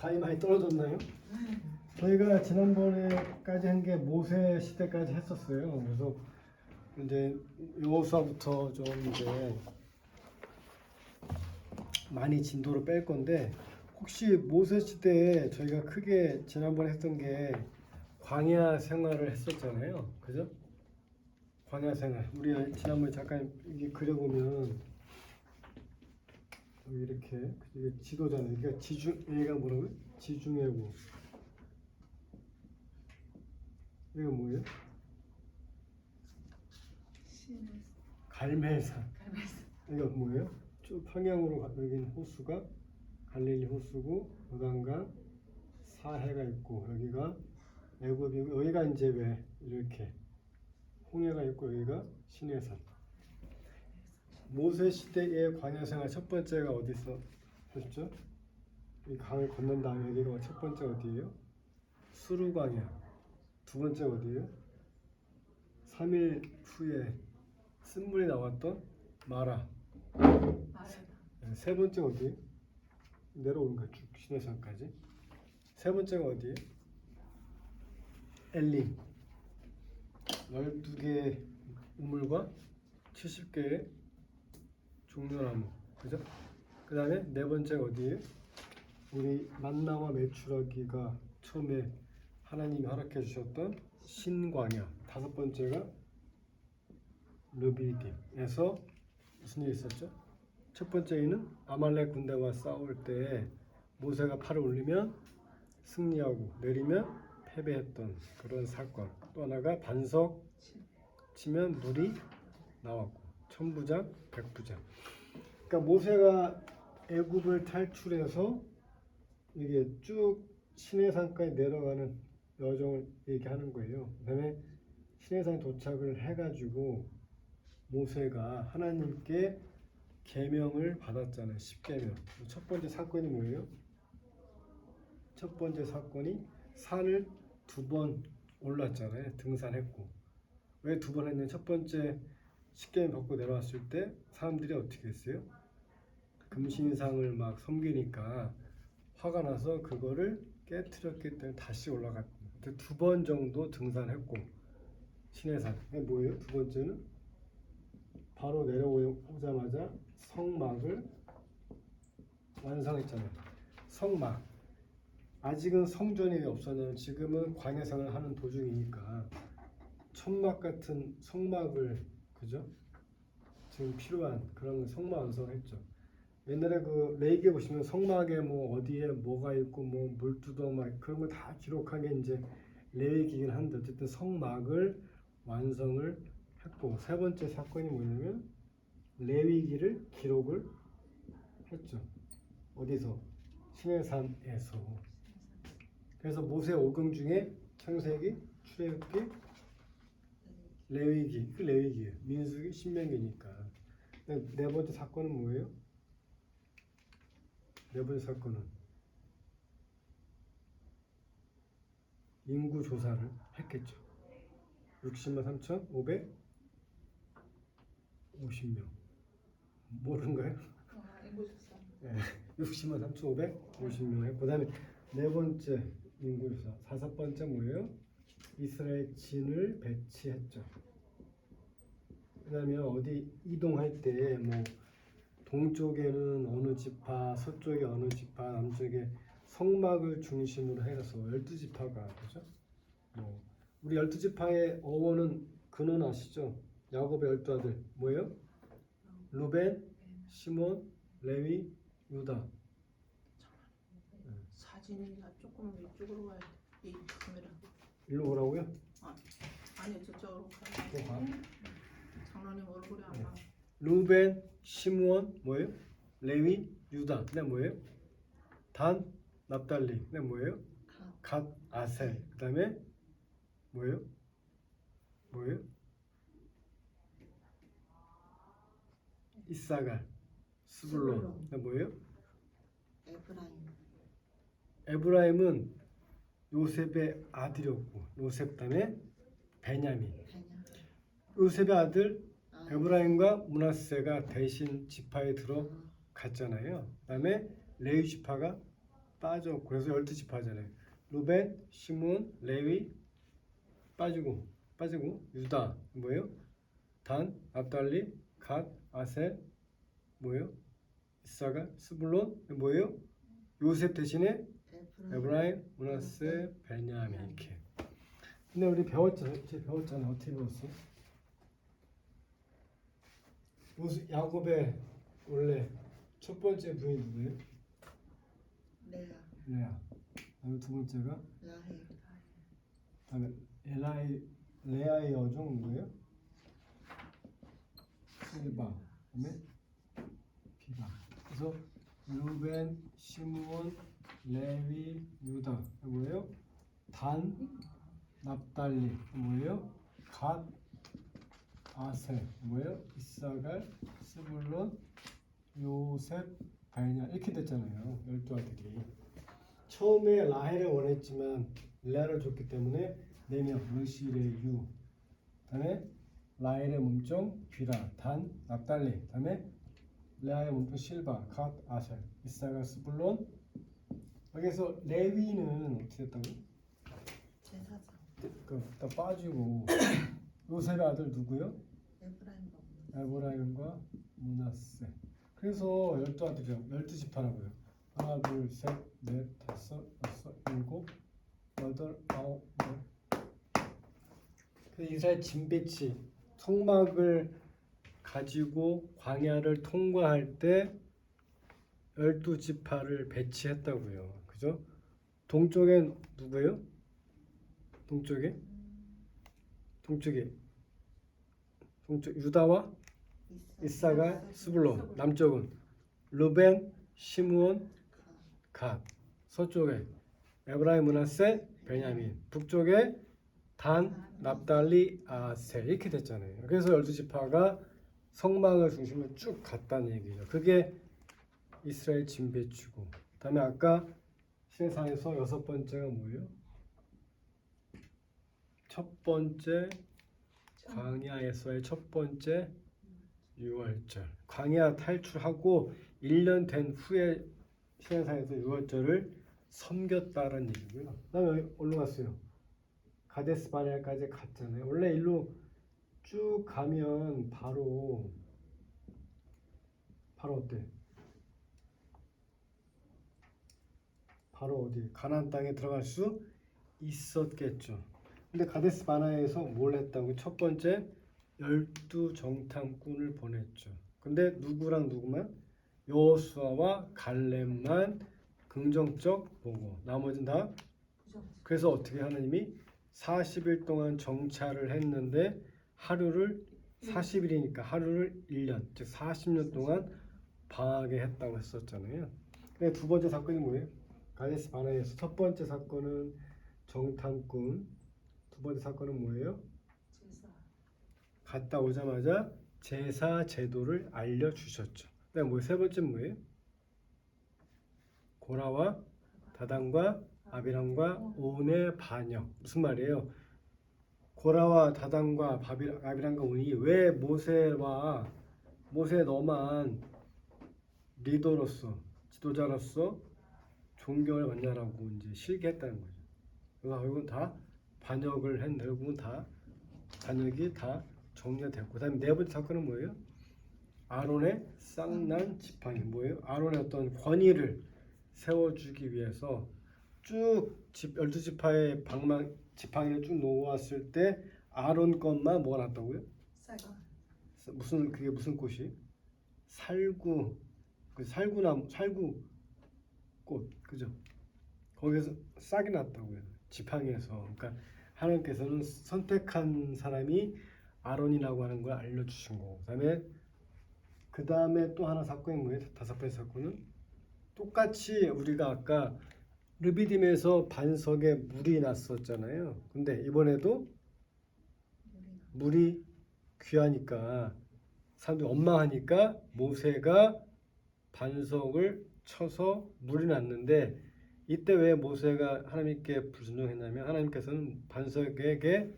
감이 많이 떨어졌나요? 저희가 지난번에까지 한 게 모세 시대까지 했었어요. 그래서 이제 여호수아부터 좀 이제 많이 진도를 뺄 건데, 혹시 모세 시대에 저희가 크게 지난번에 했던 게 광야 생활을 했었잖아요. 그죠? 광야 생활. 우리 지난번에 잠깐 이게 그려보면 여기 이렇게 이게 지도잖아요. 그러니까 얘가 뭐라고요? 지중해고. 이거 뭐예요? 갈멜산. 이거 뭐예요? 쭉 평양으로 여긴 호수가 갈릴리 호수고, 요단강 사해가 있고, 여기가 애굽이고, 여기가 이제 왜 이렇게 홍해가 있고, 여기가 시내산. 모세 시대의 광야 생활 첫 번째가 어디서 했죠? 이 강을 건넌 다음에 여기가 첫 번째 어디예요? 수르 광야. 두 번째 어디예요? 3일 후에 쓴물이 나왔던 마라. 세 번째 어디예요? 내려오는 거야, 쭉 시내산까지. 세 번째가 어디예요? 엘림. 12개의 우물과 70개의 종려나무. 그죠? 그 다음에 네 번째가 어디예요? 우리 만나와 메추라기가 처음에 하나님이 허락해 주셨던 신광야. 다섯 번째가 르비딤에서 무슨 일이 있었죠? 첫 번째는 아말렉 군대와 싸울 때 모세가 팔을 올리면 승리하고 내리면 패배했던 그런 사건. 또 하나가 반석 치면 물이 나왔고, 천부장, 백부장. 그러니까 모세가 애굽을 탈출해서 이게 쭉 시내산까지 내려가는 여정을 얘기하는 거예요. 그다음에 시내산에 도착을 해가지고 모세가 하나님께 계명을 받았잖아요. 10계명. 첫 번째 사건이 뭐예요? 첫 번째 사건이 산을 2번 올랐잖아요. 등산했고. 왜 2번 했냐면 첫 번째 10계명 받고 내려왔을 때 사람들이 어떻게 했어요? 금신상을 막 섬기니까 화가 나서 그거를 깨트렸기 때문에 다시 올라갔고, 2번 정도 등산했고, 시내산. 이게 뭐예요? 두 번째는 바로 내려오자마자 성막을 완성했잖아요. 성막. 아직은 성전이 없었냐면 지금은 광야생활을 하는 도중이니까 천막 같은 성막을, 그죠? 지금 필요한 그런 성막 완성을 했죠. 옛날에 그 레이기에 보시면 성막에 뭐 어디에 뭐가 있고 뭐 물두덩 막 그런 거 다 기록한 게 이제 레이기긴 한데, 어쨌든 성막을 완성을 했고, 세 번째 사건이 뭐냐면 레위기를 기록을 했죠. 어디서? 시내산에서. 그래서 모세 5경 중에 창세기, 출애굽기, 레위기, 그 레위기예요. 민수기, 신명기니까. 네 번째 사건은 뭐예요? 네 번째 사건은 인구 조사를 했겠죠. 60만 3,550명. 모르는가요? 인구 조사. 네, 60만 3,550명 했고, 그 다음에 네 번째 인구조사. 다섯 번째 뭐예요? 이스라엘 진을 배치했죠. 그 다음에 어디 이동할 때 뭐 동쪽에는 어느 지파, 서쪽에 어느 지파, 남쪽에 성막을 중심으로 해서 12지파가, 그죠? 뭐 우리 12지파의 어원은 근원 아시죠? 야곱의 12아들 뭐예요? 루벤, 시몬, 레위, 유다. 사진이 조금 이쪽으로 가야 돼. 이 카메라. 일로 오라고요? 아니 저쪽으로 가야 또 가. 장로님 얼굴이 안 나와. 루벤, 시므온 뭐예요? 레위, 유다. 그다음 뭐예요? 단, 납달리. 그다음 뭐예요? 갓, 아셀. 그다음에 뭐예요? 뭐예요? 이사갈, 스불론. 그다음 뭐예요? 에브라임은 요셉의 아들이었고, 요셉 다음에 베냐민. 요셉의 아들 에브라임과 므낫세가 대신 지파에 들어갔잖아요. 그다음에 레위 지파가 빠져. 그래서 12지파잖아요. 루벤, 시몬, 레위 빠지고 유다 뭐예요? 단, 납달리, 갓, 아셀 뭐예요? 이사갈, 스불론 뭐예요? 요셉 대신에 에브라임, 므낫세, 베냐민 이렇게. 근데 우리 배웠잖아. 어떻게 배웠어? 야곱의 원래 첫 번째 부인이 누구예요? 레아. 레아. 그다음에 두 번째가 라헬. 그다음에 레아의 여종 누구예요? 실바. 그다음에 비바. 그래서 루벤, 시므온, 레위, 유다 뭐예요? 단, 납달리 뭐예요? 갓, 아셀 뭐예요? 이사갈, 스불론, 요셉, 베냐 이렇게 됐잖아요. 12아들이. 처음에 라헬을 원했지만 레아를 줬기 때문에 4명 르시레 유. 그다음에 라헬의 몸종 비라, 단, 납달리. 그다음에 레아의 몸종 실바, 갓, 아셀, 이사갈, 스불론. 여기서 레위는 어떻게 됐다고? 제사장. 다 빠지고 요셉의 아들 누구요? 에브라임과 에브라임과 므낫세. 그래서 12아들이요. 12지파라고요. 하나, 둘, 셋, 넷, 다섯, 여섯, 일곱, 여덟, 아홉, 열. 그 이스라엘 진배치 성막을 가지고 광야를 통과할 때 12지파를 배치했다고요. 그죠? 동쪽엔 누구예요? 동쪽 유다와 이사갈, 스불론. 남쪽은 르벤, 시므온, 갓. 서쪽에 에브라임, 므낫세, 베냐민. 북쪽에 단, 납달리, 아셀 이렇게 됐잖아요. 그래서 12지파가 성막을 중심으로 쭉 갔다는 얘기죠. 그게 이스라엘 진배치고. 그다음에 아까 세상에서 6번째가 뭐예요? 첫 번째 광야에서의 첫 번째 유월절. 광야 탈출하고 1년 된 후에 시내산에서 유월절을 섬겼다는 얘기고요. 그다음에 여기 올라갔어요. 가데스 바네아까지 갔잖아요. 원래 일로 쭉 가면 바로 어때? 바로 어디? 가나안 땅에 들어갈 수 있었겠죠. 근데 가데스 바네아에서 뭘 했다고? 첫 번째 12정탐꾼을 보냈죠. 근데 누구랑 누구만? 여호수아와 갈렙만 긍정적 보고 나머지는 다. 그래서 어떻게 하나님이 40일 동안 정찰을 했는데 하루를 40일이니까 하루를 1년 즉 40년 동안 방하게 했다고 했었잖아요. 근데 두 번째 사건이 뭐예요? 가데스 바네아에서 첫 번째 사건은 정탐꾼, 두 번째 사건은 뭐예요? 제사. 갔다 오자마자 제사 제도를 알려주셨죠. 그다음에 뭐 세 번째 뭐예요? 고라와 다단과 아비람과 온의 반역. 무슨 말이에요? 고라와 다단과 아비람과 온이 왜 모세 너만 리더로서 지도자로서 존경을 받냐라고 이제 실기했다는 거죠. 그래서 결국은 다 반역을 했는데 결국은 다 반역이 다 정리가 됐고, 그다음에 네 번째 사건은 뭐예요? 아론의 쌍난 지팡이. 뭐예요? 아론의 어떤 권위를 세워주기 위해서 쭉 12지파의 지팡이를 쭉 놓았을 때 아론 것만 뭐가 났다고요? 쌀과. 그게 무슨 꽃이? 살구. 그 살구나무, 살구꽃, 그죠? 거기서 싹이 났다고요. 지팡이에서. 그러니까 하나님께서는 선택한 사람이 아론이라고 하는 걸 알려주신 거고. 그다음에 또 하나 사건이 뭐예요? 다섯 번째 사건은 똑같이 우리가 아까 르비딤에서 반석에 물이 났었잖아요. 근데 이번에도 물이 귀하니까 사람들이 원망하니까 모세가 반석을 쳐서 물이 났는데, 이때 왜 모세가 하나님께 불순종했냐면 하나님께서는 반석에게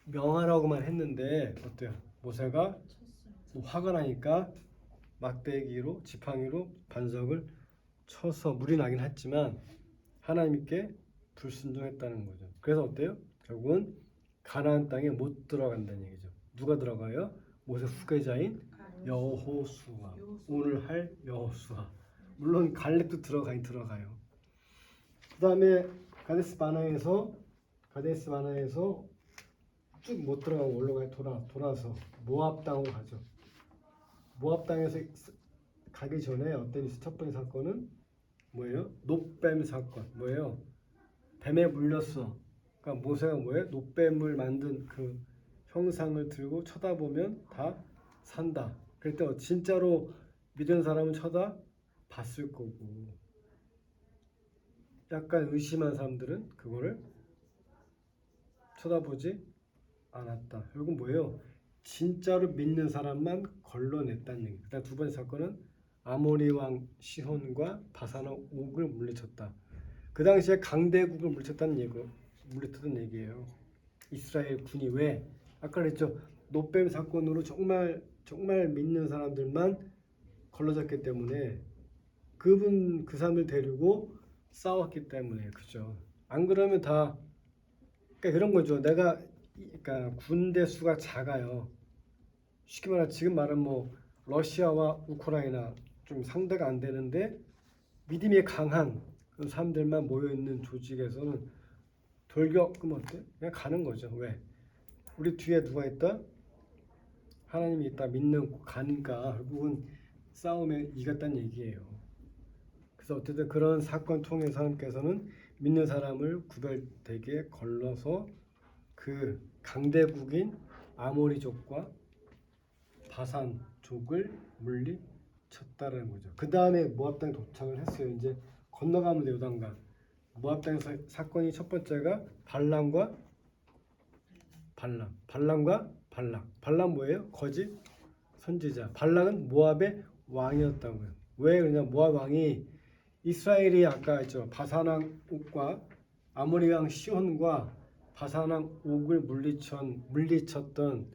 명하라고만 했는데 어때요? 모세가 화가 나니까 막대기로 지팡이로 반석을 쳐서 물이 나긴 했지만 하나님께 불순종했다는 거죠. 그래서 어때요? 결국은 가나안 땅에 못 들어간다는 얘기죠. 누가 들어가요? 모세 후계자인 여호수아. 오늘 할 여호수아. 물론 갈렙도 들어가긴 들어가요. 그 다음에 가데스 바나에서 쭉 못 들어가고 올라가 돌아서 모압 땅으로 가죠. 모압 땅에서 가기 전에 어떤 첫 번째 사건은 뭐예요? 놋뱀 사건. 뭐예요? 뱀에 물렸어. 그러니까 모세가 뭐예요? 놋뱀을 만든 그 형상을 들고 쳐다보면 다 산다. 그랬더니 진짜로 믿은 사람은 쳐다봤을 거고, 약간 의심한 사람들은 그거를 쳐다보지 않았다. 결국 뭐예요? 진짜로 믿는 사람만 걸러냈다는 얘기. 그다음 두 번째 사건은 아모리 왕 시혼과 바산왕 옥을 물리쳤다. 그 당시에 강대국을 물리쳤던 얘기예요. 이스라엘 군이 왜? 아까 그랬죠. 놋뱀 사건으로 정말 믿는 사람들만 걸러졌기 때문에 그 사람들 데리고 싸웠기 때문에, 그죠? 안 그러면 다 그러니까 이런 거죠. 그러니까 군대 수가 작아요. 쉽게 말하면 지금 말하면 뭐 러시아와 우크라이나 좀 상대가 안 되는데 믿음이 강한 그런 사람들만 모여 있는 조직에서는 돌격하면 어때? 그냥 가는 거죠. 왜? 우리 뒤에 누가 있다? 하나님이 있다 믿는 가니까 결국은 싸움에 이겼다는 얘기예요. 그래서 어쨌든 그런 사건 통해서 하나님께서는 믿는 사람을 구별되게 걸러서 그 강대국인 아모리족과 바산족을 물리쳤다라는 거죠. 그 다음에 모압 땅에 도착을 했어요. 이제 건너가면 돼요. 요단강. 모압 땅에서 사건이 첫 번째가 발람. 발람 뭐예요? 거짓 선지자. 발람은 모압의 왕이었다고요. 왜 그러냐? 모압 왕이 이스라엘이 아까 했죠. 바산왕 옥과 아모리 왕 시혼과 바산왕 옥을 물리쳤던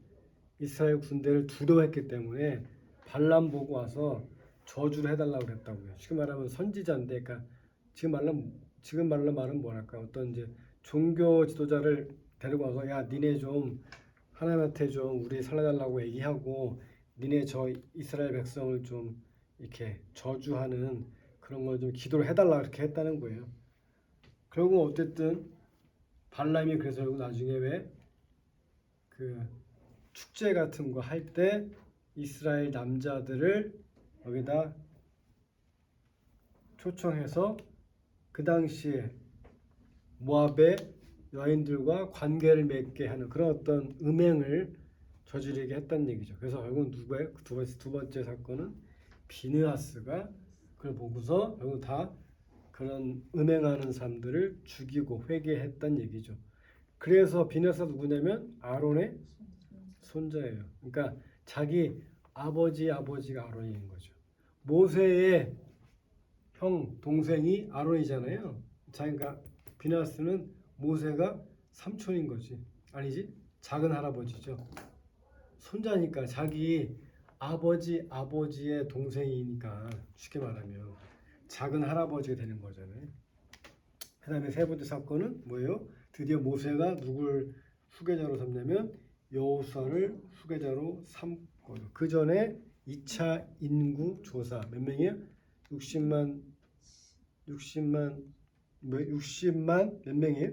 이스라엘 군대를 두려워했기 때문에 발람 보고 와서 저주를 해달라고 그랬다고요. 쉽게 말하면 선지자인데, 그러니까 지금 말로 말은 뭐랄까, 어떤 이제 종교 지도자를 데리고 와서 야 니네 좀 하나님한테 좀 우리 살려달라고 얘기하고 니네 저 이스라엘 백성을 좀 이렇게 저주하는 그런 걸 좀 기도를 해달라 이렇게 했다는 거예요. 결국 어쨌든 발람이 그래서 나중에 왜 그 축제 같은 거 할 때 이스라엘 남자들을 여기다 초청해서 그 당시에 모압의 여인들과 관계를 맺게 하는 그런 어떤 음행을 저지르게 했다는 얘기죠. 그래서 결국 누구의 두 번째 사건은 비느하스가 그걸 보고서 결국 다 그런 음행하는 사람들을 죽이고 회개했다는 얘기죠. 그래서 비느하스가 누구냐면 아론의 손자예요. 그러니까 자기 아버지가 아론인 거죠. 모세의 형 동생이 아론이잖아요. 그러니까 비느하스는 모세가 삼촌인 거지. 아니지? 작은 할아버지죠. 손자니까 자기 아버지의 동생이니까 쉽게 말하면 작은 할아버지가 되는 거잖아요. 그 다음에 세 번째 사건은 뭐예요? 드디어 모세가 누굴 후계자로 삼냐면 여호수아를 후계자로 삼고요. 그 전에 2차 인구 조사 몇 명이에요? 60만 몇 명이에요?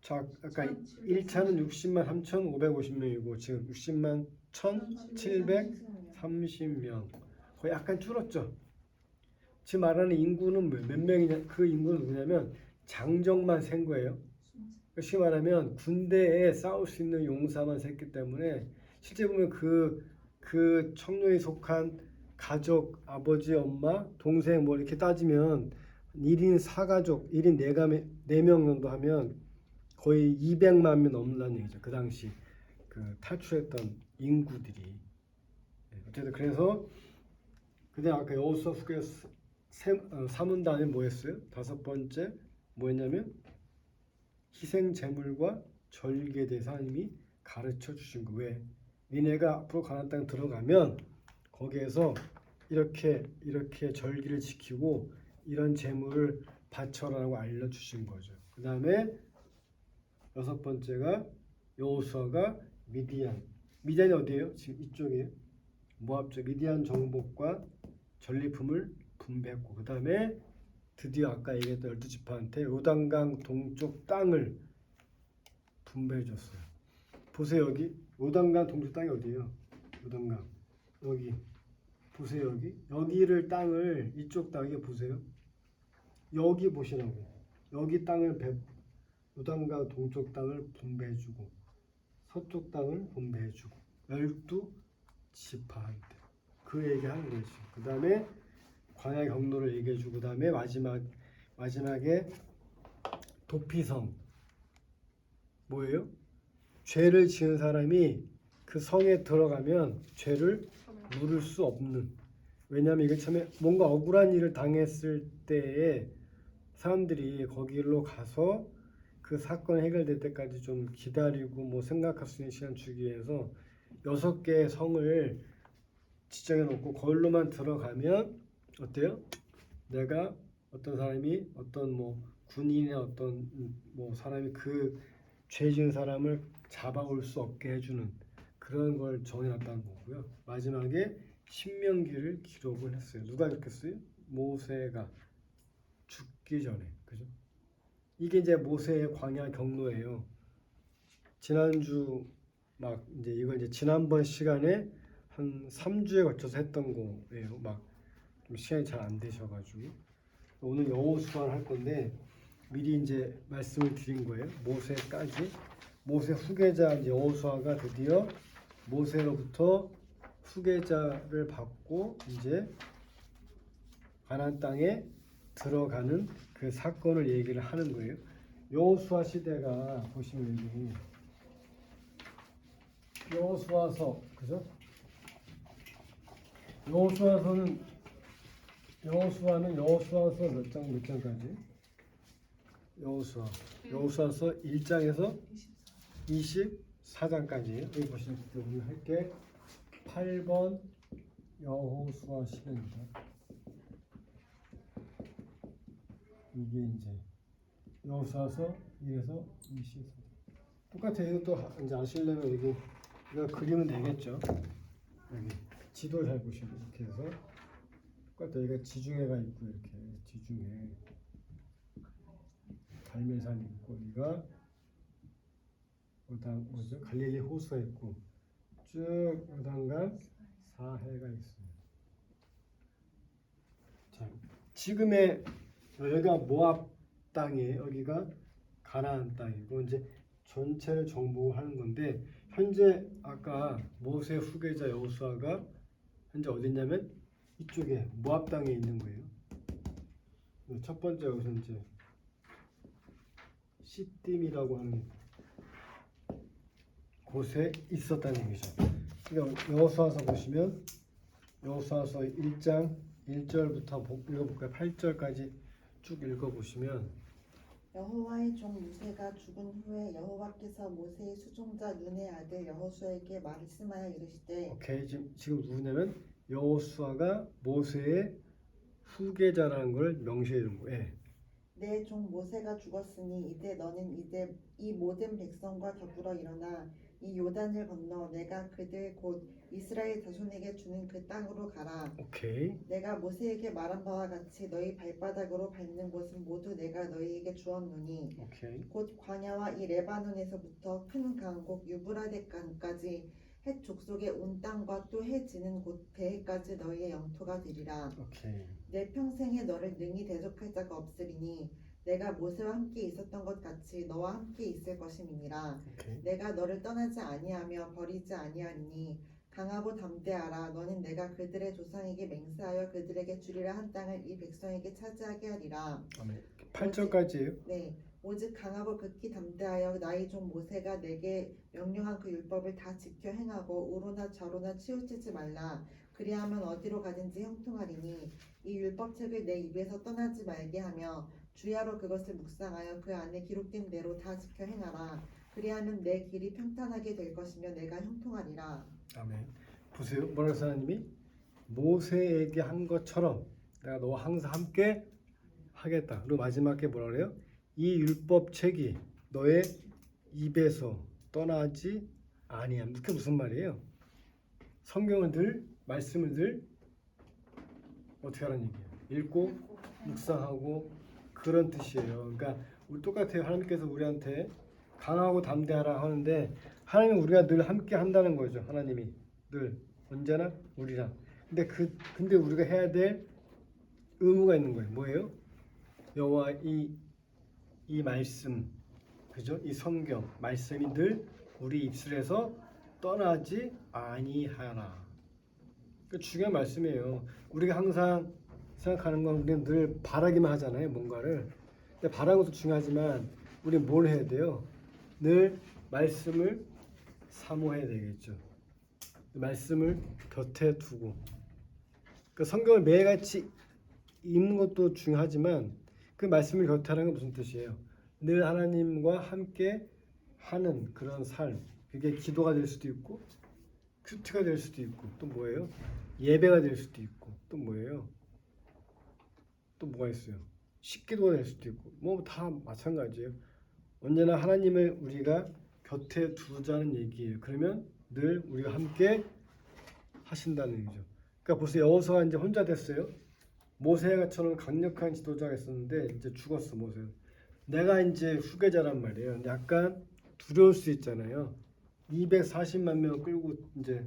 자, 아까 1차는 60만 3,550명이고 지금 60만 1,730명. 거의 약간 줄었죠. 지금 말하는 인구는 몇 명이냐? 그 인구는 누구냐면 장정만 센 거예요. 쉽게 말하면 군대에 싸울 수 있는 용사만 셌기 때문에 실제 보면 그 청년에 속한 가족, 아버지, 엄마, 동생 뭐 이렇게 따지면 1인 4가족, 1인 4명 정도 하면 거의 200만 명 넘는다는 얘기죠. 그 당시 그 탈출했던 인구들이. 어쨌든 그래서 그다음 아까 여호수아 후계 삼은 다음에 뭐 했어요? 다섯 번째 뭐였냐면 희생 제물과 절기에 대해서 하나님이 가르쳐 주신 거. 왜? 니네가 앞으로 가나안 땅 들어가면 거기에서 이렇게 절기를 지키고 이런 재물을 바쳐라고 알려주신 거죠. 그 다음에 6번째가 여호수아가 미디안이 어디예요? 지금 이쪽이에요. 모압 쪽 미디안 정복과 전리품을 분배했고, 그 다음에 드디어 아까 얘기했던 12지파한테 요단강 동쪽 땅을 분배해 줬어요. 보세요, 여기 요단강 동쪽 땅이 어디예요? 요단강 여기 보세요. 여기를 땅을 이쪽 땅에 보세요. 여기 보시라고. 여기 땅을 요단강 동쪽 땅을 분배해주고 서쪽 땅을 분배해주고 12지파한테 그 얘기하는 거지. 그 다음에 광야 경로를 얘기해주고, 그 다음에 마지막에 도피성 뭐예요? 죄를 지은 사람이 그 성에 들어가면 죄를 물을 수 없는, 왜냐하면 이게 처음에 뭔가 억울한 일을 당했을 때에 사람들이 거기로 가서 그 사건 해결될 때까지 좀 기다리고 뭐 생각할 수 있는 시간 주기 위해서 6개의 성을 지정해 놓고 거기로만 들어가면 어때요? 내가 어떤 사람이 어떤 뭐 군인이나 어떤 뭐 사람이 그 죄 지은 사람을 잡아올 수 없게 해주는 그런 걸 정해놨다는 거고요. 마지막에 신명기를 기록을 했어요. 누가 기록했어요? 모세가 죽기 전에, 그죠? 이게 이제 모세의 광야 경로예요. 지난주 막 이제 이걸 이제 지난번 시간에 한 3주에 걸쳐서 했던 거예요. 막 좀 시간이 잘 안 되셔가지고 오늘 여호수아를 할 건데 미리 이제 말씀을 드린 거예요. 모세까지. 모세 후계자 이제 여호수아가 드디어 모세로부터 후계자를 받고 이제 가나안 땅에 들어가는 그 사건을 얘기를 하는 거예요. 여호수아 시대가 보시면 여기 여호수아서, 그죠? 여호수아는 여호수아서 몇 장까지? 여호수아서 1장에서 24장까지예요. 여기 보시면 우리 할게 8번 여호수아 시대입니다. 이게 이제 여호수아서 1에서 24. 똑같아요. 이것도 이제 아시려면 여기 이거 그리면 되겠죠. 여기 지도 잘 보시고 이렇게 해서 똑같아. 여기가 지중해가 있고 이렇게 지중해 갈멜산 있고 여기가 뭐죠? 갈릴리 호수가 있고 쭉 요단강 사해가 있어요. 자, 지금의 여기가 모압 땅이에요. 여기가 가나안 땅이고 이제 전체를 정복하는 건데 현재 아까 모세 후계자 여호수아가 현재 어디냐면 이쪽에 모압 땅에 있는 거예요. 첫 번째 여기서 이제 시딤이라고 하는 곳에 있었다는 얘기죠. 그러니까 여호수아서 보시면 여호수아서 1장 1절부터 읽어볼까요? 8절까지 쭉 읽어보시면 여호와의 종 모세가 죽은 후에 여호와께서 모세의 수종자 눈의 아들 여호수아에게 말씀하여 이르시되 오케이, 지금 누구냐면 여호수아가 모세의 후계자라는 걸 명시해 준 거예요. 내 종 모세가 죽었으니 이제 너는 이제 이 모든 백성과 더불어 일어나 이 요단을 건너 내가 그들 곧 이스라엘 자손에게 주는 그 땅으로 가라. 오케이. 내가 모세에게 말한 바와 같이 너희 발바닥으로 밟는 곳은 모두 내가 너희에게 주었노니 오케이. 곧 광야와 이 레바논에서부터 큰 강 곧 유브라데 강까지 헷 족속의 온 땅과 또 해 지는 곳 배해까지 너희의 영토가 되리라. 오케이. 내 평생에 너를 능히 대적할 자가 없으리니 내가 모세와 함께 있었던 것 같이 너와 함께 있을 것임이니라. 오케이. 내가 너를 떠나지 아니하며 버리지 아니하리니 강하고 담대하라. 너는 내가 그들의 조상에게 맹세하여 그들에게 주리라 한 땅을 이 백성에게 차지하게 하리라. 아멘. 8절까지예요. 네, 오직 강하고 극히 담대하여 나의 종 모세가 내게 명령한 그 율법을 다 지켜 행하고 우로나 좌로나 치우치지 말라. 그리하면 어디로 가든지 형통하리니 이 율법책을 내 입에서 떠나지 말게 하며 주야로 그것을 묵상하여 그 안에 기록된 대로 다 지켜 행하라. 그리하면 내 길이 평탄하게 될 것이며 내가 형통하리라. 아멘. 보세요. 뭐라고 하나님이 모세에게 한 것처럼 내가 너와 항상 함께 하겠다. 그리고 마지막에 뭐라 그래요? 이 율법책이 너의 입에서 떠나지 아니함. 그게 무슨 말이에요? 성경을 늘 말씀을 늘 어떻게 하라는 얘기예요? 읽고 묵상하고 그런 뜻이에요. 그러니까 우리 똑같아요. 하나님께서 우리한테 강하고 담대하라 하는데 하나님은 우리가 늘 함께 한다는 거죠. 하나님이 늘 언제나 우리랑. 근데 우리가 해야 될 의무가 있는 거예요. 뭐예요? 여호와 이 말씀, 그죠? 이 성경 말씀이 늘 우리 입술에서 떠나지 아니하라. 그 중요한 말씀이에요. 우리가 항상 생각하는 건 우리는 늘 바라기만 하잖아요. 뭔가를. 근데 바라는 것도 중요하지만 우리는 뭘 해야 돼요? 늘 말씀을 사모해야 되겠죠. 말씀을 곁에 두고. 그 성경을 매일같이 읽는 것도 중요하지만 그 말씀을 곁에 하는 건 무슨 뜻이에요? 늘 하나님과 함께 하는 그런 삶. 그게 기도가 될 수도 있고 큐티가 될 수도 있고 또 뭐예요? 예배가 될 수도 있고 또 뭐예요? 또 뭐가 있어요? 식기도가 될 수도 있고 뭐 다 마찬가지예요. 언제나 하나님을 우리가 곁에 두자는 얘기예요. 그러면 늘 우리가 함께 하신다는 얘기죠. 그러니까 벌써 여호수아가 이제 혼자 됐어요. 모세가처럼 강력한 지도자가 있었는데 이제 죽었어 모세. 내가 이제 후계자란 말이에요. 약간 두려울 수 있잖아요. 240만 명 끌고 이제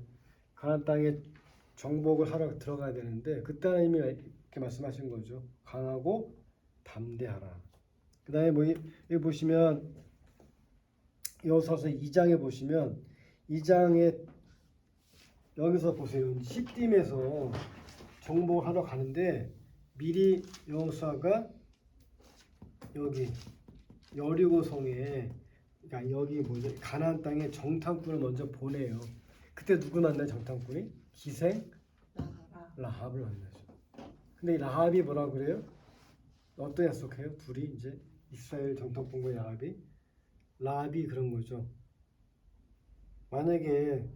가나안 땅에 정복을 하러 들어가야 되는데 그때 하나님이 이렇게 말씀하신 거죠. 강하고 담대하라. 그다음에 뭐 여기 보시면 여호수아서 2장에 보시면 2장에 여기서 보세요. 시딤에서 정복을 하러 가는데 미리 여호수아가 여기 여리고 성에 그러니까 여기 뭐죠? 가나안 땅에 정탐꾼을 먼저 보내요. 그때 누구 만나요? 정탐꾼이? 기생 라합을 만나죠. 근데 이 라합이 뭐라 그래요? 어떤 약속해요? 둘이 이제 이스라엘 정탐꾼과 라합이 그런 거죠. 만약에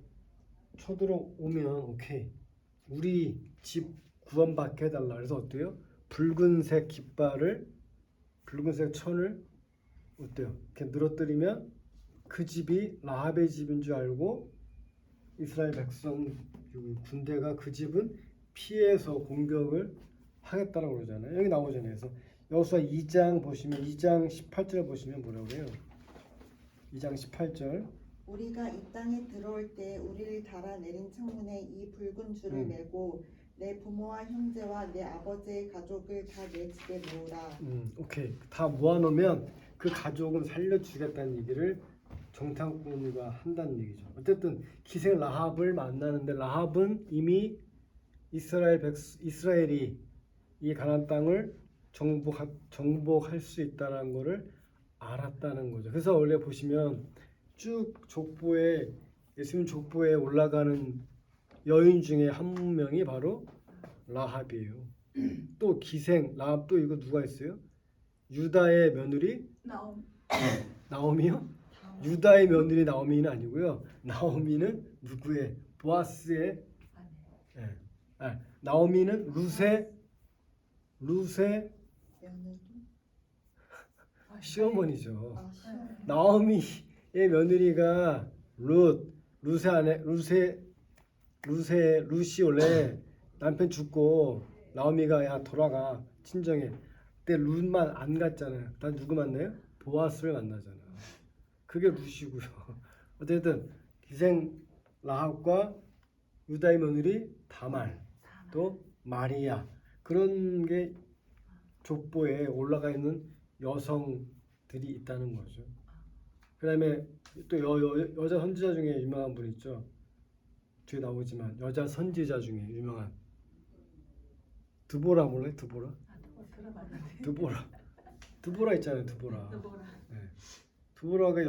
쳐들어오면 오케이. 우리 집 구원받게 해달라. 그래서 어때요? 붉은색 깃발을 붉은색 천을 어때요? 이렇게 늘어뜨리면 그 집이 라합의 집인 줄 알고 이스라엘 백성 군대가 그 집은 피해서 공격을 하겠다라고 그러잖아요. 여기 나오잖아요. 그래서 여호수아 2장 보시면 2장 18절 보시면 뭐라고 그래요? 2장 18절 우리가 이 땅에 들어올 때 우리를 달아내린 창문에 이 붉은 줄을 메고 내 부모와 형제와 내 아버지의 가족을 다 내 집에 모으라. 오케이. 다 모아놓으면 그 가족은 살려주겠다는 얘기를 정탐꾼과 한다는 얘기죠. 어쨌든 기생 라합을 만나는데 라합은 이미 이스라엘이 이 가나안 땅을 정복할 수 있다는 것을 알았다는 거죠. 그래서 원래 보시면 쭉 족보에 예수님 족보에 올라가는 여인 중에 한 명이 바로 라합이에요. 또 기생 라합 또 이거 누가 있어요? 유다의 며느리 나오미요? 유다의 며느리 나오미는 아니고요. 나오미는 누구의? 보아스의 나오미는 루세 며느리? 시어머니죠. 아, 시어머니. 나오미의 며느리가 루시 원래 남편 죽고 나오미가 야 돌아가 친정에. 그때 룻만 안 갔잖아요. 다 누구 만나요? 보아스를 만나잖아. 그게 루시고요. 어쨌든 기생 라합과 유다의 며느리 다말 또 마리아 그런 게 족보에 올라가 있는 여성들이 있다는 거죠. 그다음에 또 여자 선지자 중에 유명한 분 있죠. 뒤에 나오지만 여자 선지자 중에 유명한 드보라 몰라요? 드보라 있잖아요. 드보라. 네. 드보라가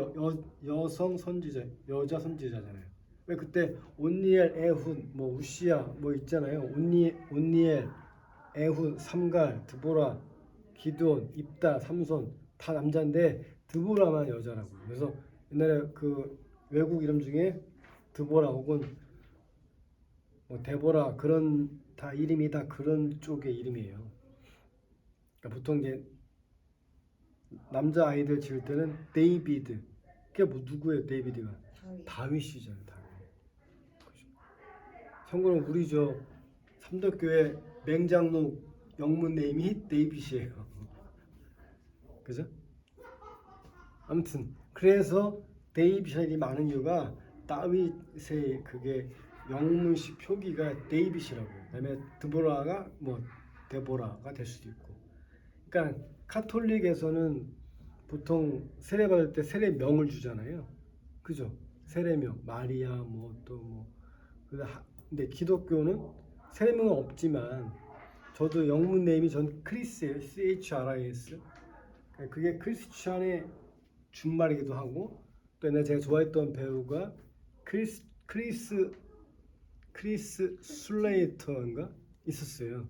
여성 선지자, 여자 선지자잖아요. 왜 그때 온니엘, 에훗, 뭐 우시야 뭐 있잖아요. 온니엘, 에훗, 삼갈, 드보라, 기드온, 입다, 삼손 다 남자인데 드보라만 여자라고. 그래서 옛날에 그 외국 이름 중에 드보라 혹은 뭐 데보라 그런 다 이름이 다 그런 쪽의 이름이에요. 그러니까 보통 이제 남자 아이들 지을 때는 데이비드. 그게 뭐 누구예요? 데이비드가 다윗. 다윗이잖아요. 다윗. 그죠? 참고로 우리 저 삼덕교회 맹장로 영문 네임이 데이빗이에요. 그죠? 아무튼 그래서 데이빗이 많은 이유가 다윗의 그게 영문식 표기가 데이빗이라고요. 그다음에 드보라가 뭐 데보라가 될 수도 있고. 그러니까 카톨릭에서는 보통 세례 받을 때 세례명을 주잖아요. 그죠? 세례명 마리아 뭐 또 뭐. 근데 기독교는 세례명은 없지만 저도 영문 네임이 전 크리스예요. CHRIS. 그게 크리스찬의 준말이기도 하고 또 옛날에 제가 좋아했던 배우가 크리스 슬레이터인가 있었어요.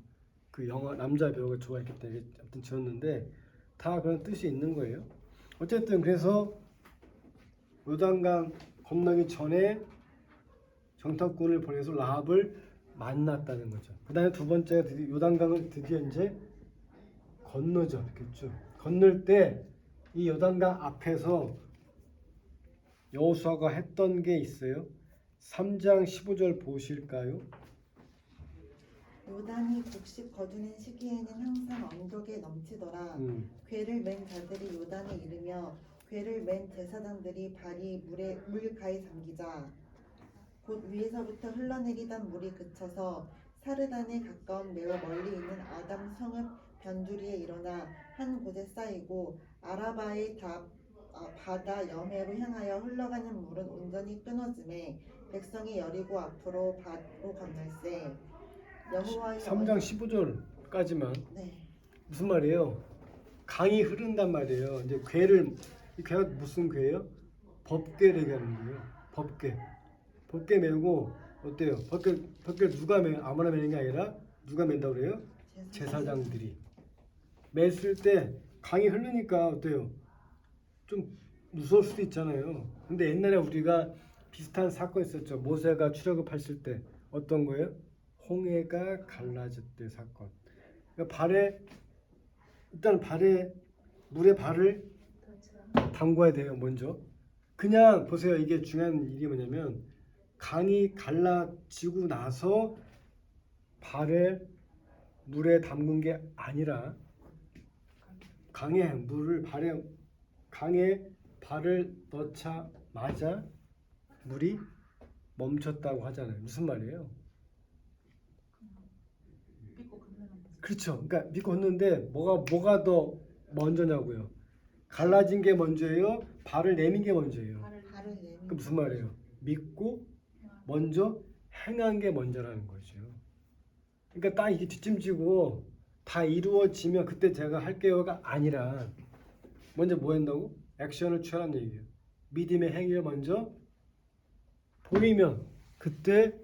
그 영화 남자 배우가 좋아했기 때문에 아무튼 지었는데 다 그런 뜻이 있는 거예요. 어쨌든 그래서 요단강 건너기 전에 정탐꾼을 보내서 라합을 만났다는 거죠. 그다음에 두 번째가 요단강을 드디어 이제 건너죠. 그렇죠. 건널 때 이 요단강 앞에서 여호수아가 했던 게 있어요. 3장 15절 보실까요? 요단이 곡식 거두는 시기에는 항상 언덕에 넘치더라. 궤를 맨 자들이 요단에 이르며 궤를 맨 제사장들이 발이 물가에 잠기자 곧 위에서부터 흘러내리던 물이 그쳐서 사르단에 가까운 매우 멀리 있는 아담 성읍 변두리에 일어나 한 곳에 쌓이고 아라바의 바다 여매로 향하여 흘러가는 물은 온전히 끊어짐에 백성이 여리고 앞으로 바로 건널세. 여호와의 3장 15절까지만 네. 무슨 말이에요? 강이 흐른단 말이에요. 이제 이 궤가 무슨 궤예요? 법궤를 얘기하는 거예요. 법궤 메고 어때요? 법궤 누가 아무나 메는 게 아니라 누가 맨다고 그래요? 제사장들이 맸을 때 강이 흐르니까 어때요? 좀 무서울 수도 있잖아요. 근데 옛날에 우리가 비슷한 사건 있었죠. 모세가 출애굽했을 때 어떤 거예요? 홍해가 갈라졌대 사건. 그러니까 일단 물에 발을 담궈야 돼요. 먼저. 그냥 보세요. 이게 중요한 일이 뭐냐면 강이 갈라지고 나서 발을 물에 담근 게 아니라 강에 발을 넣자마자 물이 멈췄다고 하잖아요. 무슨 말이에요? 믿고 건너는 거지. 그렇죠. 그러니까 믿고 걷는데 뭐가 더 먼저냐고요. 갈라진 게 먼저예요. 발을 내민 게 먼저예요. 발을 내밀. 그 무슨 말이에요? 믿고 먼저 행한 게 먼저라는 거죠. 그러니까 딱 이게 뒷짐지고 다 이루어지면 그때 제가 할게요가 아니라 먼저 뭐 한다고? 액션을 취하라는 얘기예요. 믿음의 행위를 먼저 보이면 그때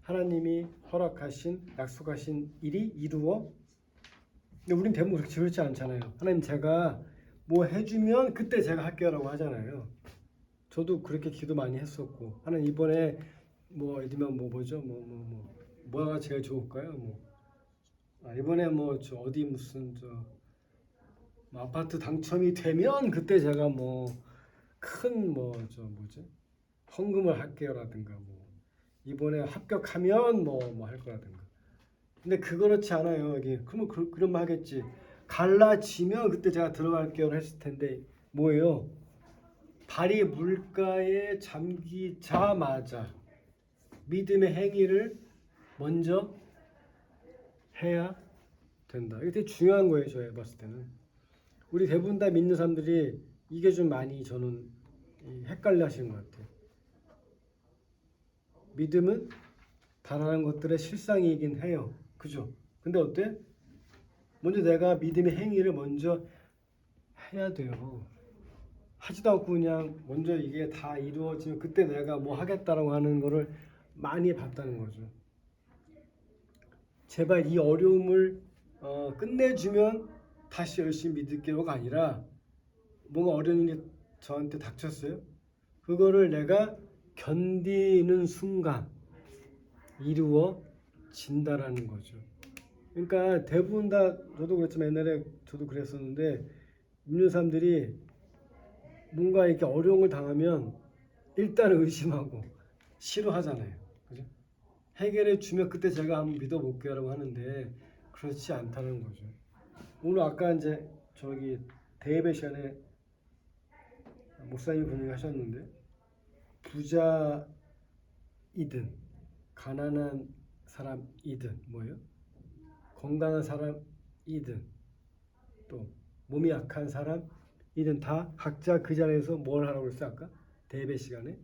하나님이 허락하신 약속하신 일이 이루어. 근데 우린 대부분 그렇지 않잖아요. 하나님 제가 뭐 해주면 그때 제가 할게요라고 하잖아요. 저도 그렇게 기도 많이 했었고 하나님 이번에 뭐 예를 들면 뭐가 제일 좋을까요? 이번에 저 어디 무슨 뭐 아파트 당첨이 되면 그때 제가 큰 헌금을 할게요라든가 이번에 합격하면 할 거라든가. 근데 그렇지 않아요. 여기 그러면 그런 말 하겠지. 갈라지면 그때 제가 들어갈게요 했을 텐데 뭐예요? 발이 물가에 잠기자마자 믿음의 행위를 먼저 해야 된다. 이게 되게 중요한 거예요. 저희 봤을 때는. 우리 대부분 다 믿는 사람들이 이게 좀 많이 저는 헷갈려 하시는 것 같아요. 믿음은 바라는 것들의 실상이긴 해요. 그죠? 근데 어때? 먼저 내가 믿음의 행위를 먼저 해야 돼요. 하지도 않고 그냥 먼저 이게 다 이루어지면 그때 내가 뭐 하겠다라고 하는 거를 많이 봤다는 거죠. 제발 이 어려움을 끝내주면 다시 열심히 믿을게요가 아니라 뭔가 어려운 일이 저한테 닥쳤어요. 그거를 내가 견디는 순간 이루어진다라는 거죠. 그러니까 대부분 다 저도 그랬지만 옛날에 저도 그랬었는데 믿는 사람들이 뭔가 이렇게 어려운 걸 당하면 일단은 의심하고 싫어하잖아요. 그죠? 해결해 주면 그때 제가 한번 믿어볼게요라고 하는데 그렇지 않다는 거죠. 오늘 아까 이제 저기 대예배 시간에 목사님 분이 하셨는데 부자이든 가난한 사람이든 뭐예요? 건강한 사람이든 또 몸이 약한 사람이든 다 각자 그 자리에서 뭘 하라고 했어요? 아까 대예배 시간에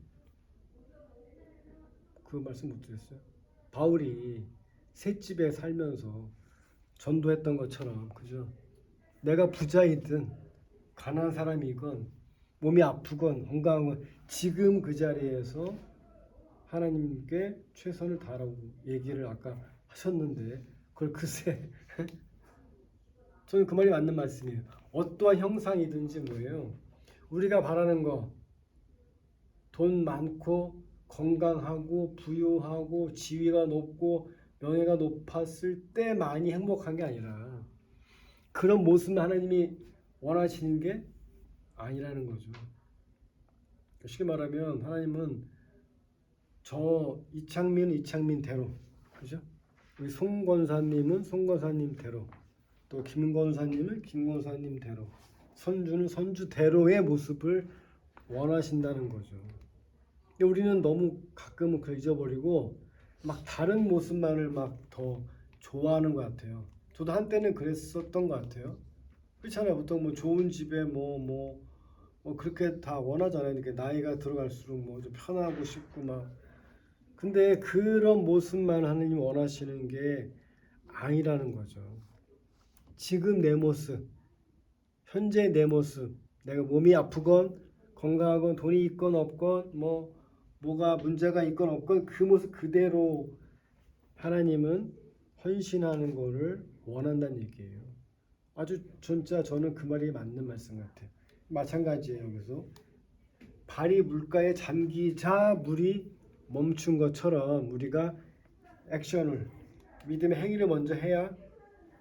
그 말씀 못 드렸어요. 바울이 셋집에 살면서 전도했던 것처럼 그죠? 내가 부자이든 가난한 사람이건 몸이 아프건 건강한 지금 그 자리에서 하나님께 최선을 다하라고 얘기를 아까 하셨는데 그걸 글쎄 저는 그 말이 맞는 말씀이에요. 어떠한 형상이든지 뭐예요? 우리가 바라는 거 돈 많고 건강하고 부유하고 지위가 높고 명예가 높았을 때만이 행복한 게 아니라 그런 모습을 하나님이 원하시는 게 아니라는 거죠. 쉽게 말하면 하나님은 저 이창민대로 그죠? 우리 송 권사님은 송 권사님대로 또 김 권사님은 김 권사님대로 선주는 선주대로의 모습을 원하신다는 거죠. 근데 우리는 너무 가끔은 그걸 잊어버리고 막 다른 모습만을 막 더 좋아하는 것 같아요. 저도 한때는 그랬었던 것 같아요. 그렇잖아요. 보통 뭐 좋은 집에 뭐 그렇게 다 원하잖아요. 이렇게 나이가 들어갈수록 뭐 좀 편하고 싶고 막. 근데 그런 모습만 하나님 원하시는 게 아니라는 거죠. 지금 내 모습, 현재 내 모습, 내가 몸이 아프건 건강하건 돈이 있건 없건 뭐가 문제가 있건 없건 그 모습 그대로 하나님은 헌신하는 거를 원한다는 얘기예요. 아주 진짜 저는 그 말이 맞는 말씀 같아요. 마찬가지예요. 여기서 발이 물가에 잠기자 물이 멈춘 것처럼 우리가 액션을 믿음의 행위를 먼저 해야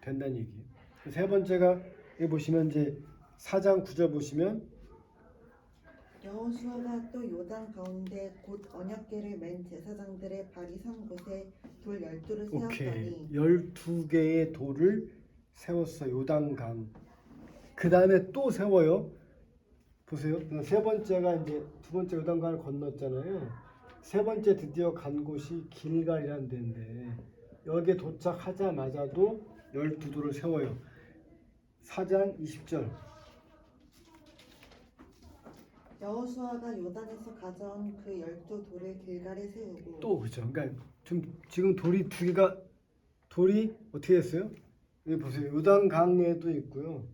된다는 얘기예요. 세 번째가 여기 보시면 이제 4장 9절 보시면 여호수아가 또 요단 가운데 곧 언약궤를 맨 제사장들의 발이 선 곳에 돌 12를 오케이. 세웠더니 12개의 돌을 세웠어. 요단강. 그 다음에 또 세워요. 보세요. 세 번째가 이제 두 번째 요단강을 건넜잖아요. 세 번째 드디어 간 곳이 길갈이라는 데인데 여기에 도착하자마자도 12돌을 세워요. 4장 20절. 여호수아가 요단에서 가져온 그 12돌을 길갈에 세우고 또 그죠. 그러니까 지금 돌이 두 개가 돌이 어떻게 됐어요? 여기 보세요. 요단강에도 있고요.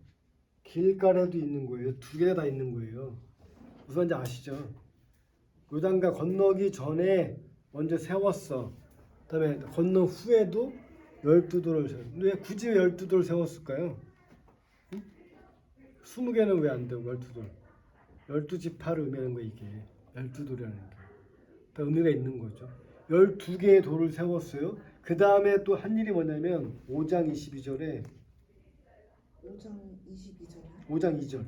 길가에도 있는 거예요. 두 개가 다 있는 거예요. 무슨 말인지 아시죠? 요단강 건너기 전에 먼저 세웠어. 그다음에 건너 후에도 12돌을 세웠어. 왜 굳이 12돌을 세웠을까요? 응? 20개는 왜 안 되고 12돌? 12지파를 의미하는 거 이게 12돌이라는 게. 다 의미가 있는 거죠. 12개의 돌을 세웠어요. 그 다음에 또 한 일이 뭐냐면 5장 22절에 5장 22절이요. 5장 2절.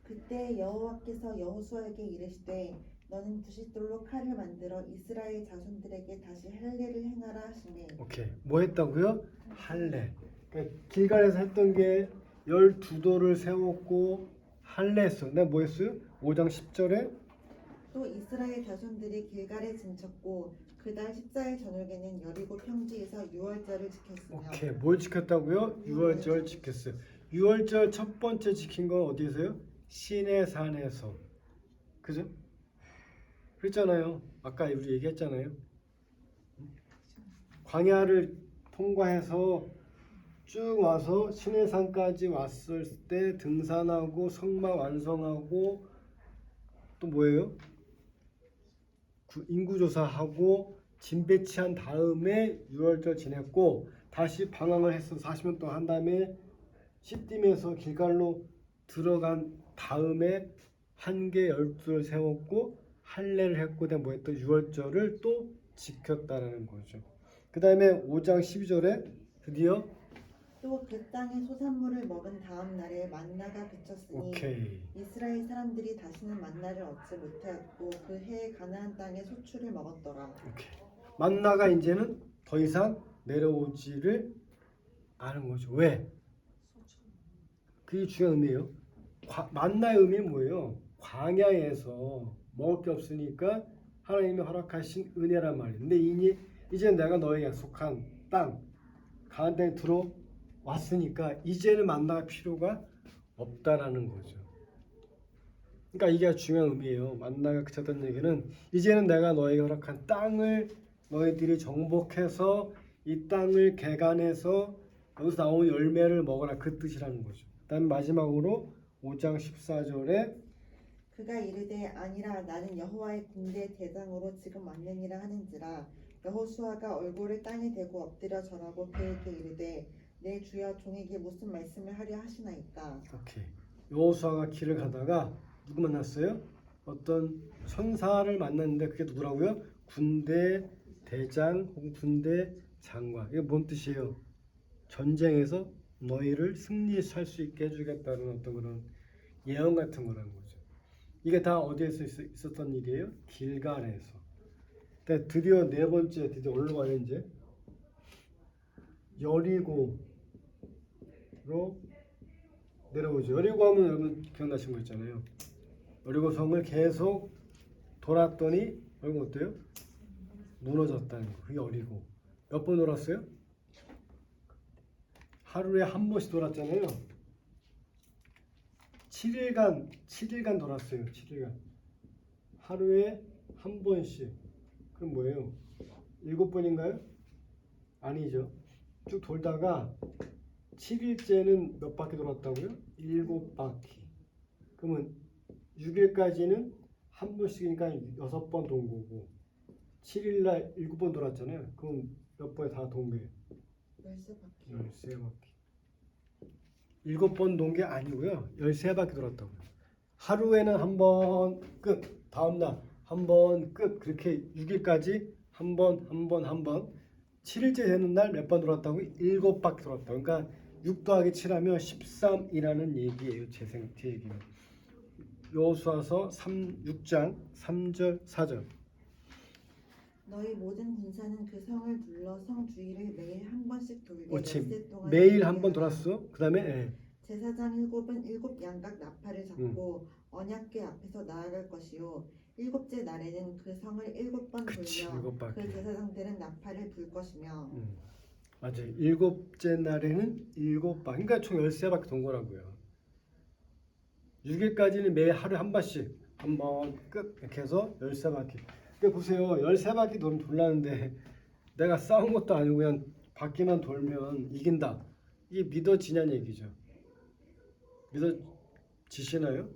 그때 여호와께서 여호수아에게 이르시되 너는 부싯돌로 칼을 만들어 이스라엘 자손들에게 다시 할례를 행하라 하시매. 오케이. 뭐 했다고요? 할례. 그러니까 길갈에서 했던 게 12돌을 세웠고 할례 했어. 내가 뭐 했어요? 5장 10절에 또 이스라엘 자손들이 길갈에 진쳤고 그달 14일 저녁에는 여리고 평지에서 유월절을 지켰으며. 오케이. 뭘 지켰다고요? 유월절 지켰어요. 유월절 첫 번째 지킨 건 어디서요? 시내산에서. 그죠? 그랬잖아요. 아까 우리 얘기했잖아요. 광야를 통과해서 쭉 와서 시내산까지 왔을 때 등산하고 성막 완성하고 또 뭐예요? 인구조사하고 짐 배치한 다음에 유월절 지냈고 다시 방황을 해서 40년 동안 한 다음에 시딤에서 길갈로 들어간 다음에 한 개 12를 세웠고 할례를 했고 내가 뭐 했던 유월절을 또 지켰다라는 거죠. 그 다음에 5장 12절에 드디어 또 그 땅의 소산물을 먹은 다음 날에 만나가 그쳤으니 오케이. 이스라엘 사람들이 다시는 만나를 얻지 못하였고 그 해에 가나안 땅의 소출을 먹었더라. 오케이. 만나가 이제는 더 이상 내려오지를 않은 거죠. 왜? 그게 중요한 의미예요. 만나의 의미는 뭐예요? 광야에서 먹을 게 없으니까 하나님이 허락하신 은혜란 말이에요. 근데 이제 내가 너에게 약속한 땅, 가나안 땅에 들어왔으니까 이제는 만나가 필요가 없다라는 거죠. 그러니까 이게 중요한 의미예요. 만나가 그쳤다는 얘기는 이제는 내가 너에게 허락한 땅을 너희들이 정복해서 이 땅을 개간해서 여기서 나온 열매를 먹어라, 그 뜻이라는 거죠. 그다음에 마지막으로 5장 14절에 그가 이르되 아니라 나는 여호와의 군대 대장으로 지금 왔느니라 하는지라. 여호수아가 얼굴을 땅에 대고 엎드려 절하고 그에게 이르되 내 주여 종에게 무슨 말씀을 하려 하시나이까. 오케이. 여호수아가 길을 가다가 누구 만났어요? 어떤 천사를 만났는데 그게 누구라고요? 군대 대장 혹은 군대 장관. 이게 뭔 뜻이에요? 전쟁에서 너희를 승리할 수 있게 해주겠다는 어떤 그런 예언 같은 거라는 거죠. 이게 다 어디에서 있었던 일이에요? 길갈에서. 근데 드디어 네 번째 드디어 올라가요. 이제 여리고로 내려오죠. 여리고 하면 여러분 기억나신 거 있잖아요. 여리고 성을 계속 돌았더니 여러분 어때요? 무너졌다는 거. 그게 여리고. 몇 번 돌았어요? 하루에 한 번씩 돌았잖아요. 7일간 돌았어요. 7일간. 하루에 한 번씩. 그럼 뭐예요? 7번인가요? 아니죠. 쭉 돌다가 7일째는 몇 바퀴 돌았다고요? 7바퀴. 그러면 6일까지는 한 번씩이니까 6번 돈 거고 7일날 7번 돌았잖아요. 그럼 몇 번에 다 돈 거예요? 13바퀴. 13바퀴. 7번 돈 게 아니고요. 13바퀴 돌았다고요. 하루에는 한 번 끝. 다음날 한 번 끝. 그렇게 6일까지 한 번. 7일째 되는 날 몇 번 돌았다고? 7바퀴 돌았다고. 그러니까 6 더하기 7하면 13이라는 얘기예요. 제 얘기는. 여호수아서 6장 3절 4절. 너희 모든 군사는 그 성을 둘러 성 주위를 매일 한 번씩 돌되 그렇지. 엿새 동안 매일 한 번 하라. 돌았어. 그 다음에 제사장 7은 7 양각 나팔을 잡고 언약궤 앞에서 나아갈 것이요 7째 날에는 그 성을 7번 그치, 돌며 7바퀴. 그 제사장들은 나팔을 불 것이며. 맞아요. 7째 날에는 7바퀴. 그러니까 총 13바퀴 돈 거라고요. 6일까지는 매일 하루에 한 번씩 한 번 끝 이렇게 해서 13바퀴. 근데 보세요. 13바퀴 돌았는데 내가 싸운 것도 아니고 그냥 바퀴만 돌면 이긴다. 이게 믿어지냐는 얘기죠. 믿어지시나요?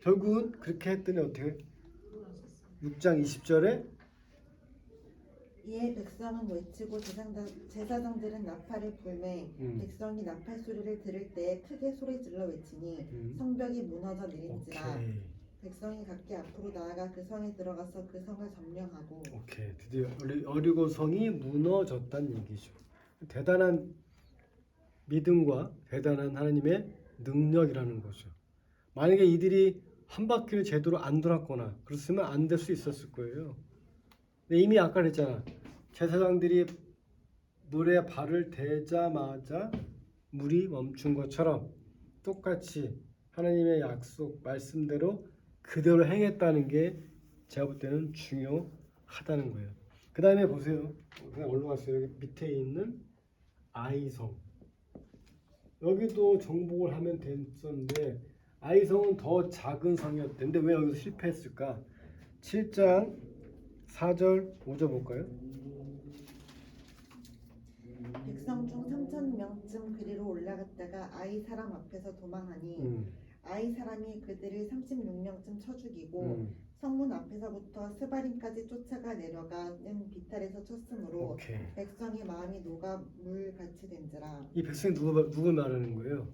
결국은 그렇게 했더니 어떻게 6장 20절에 이에 백성은 외치고 제사장들은 나팔을 불매 백성이 나팔 소리를 들을 때 크게 소리질러 외치니 성벽이 무너져 내린지라. 오케이. 백성이 각기 앞으로 나아가 그 성에 들어가서 그 성을 점령하고. 오케이. 드디어 여리고 성이 무너졌다는 얘기죠. 대단한 믿음과 대단한 하나님의 능력이라는 거죠. 만약에 이들이 한 바퀴를 제대로 안 돌았거나 그랬으면 안 될 수 있었을 거예요. 근데 이미 아까 그랬잖아. 제사장들이 물에 발을 대자마자 물이 멈춘 것처럼 똑같이 하나님의 약속 말씀대로 그대로 행했다는 게 제가 볼 때는 중요하다는 거예요. 그 다음에 보세요. 그냥 올라갔어요. 여기 밑에 있는 아이성. 여기도 정복을 하면 됐었는데 아이성은 더 작은 성이었는데 왜 여기서 실패했을까? 7장 4절 5절 볼까요? 백성 중 3,000명쯤 그리로 올라갔다가 아이 사람 앞에서 도망하니 아이 사람이 그들을 36명쯤 쳐 죽이고 성문 앞에서부터 스바림까지 쫓아가 내려가는 비탈에서 쳤으므로 오케이. 백성의 마음이 녹아 물같이 된지라. 이 백성이 누구 말하는 거예요?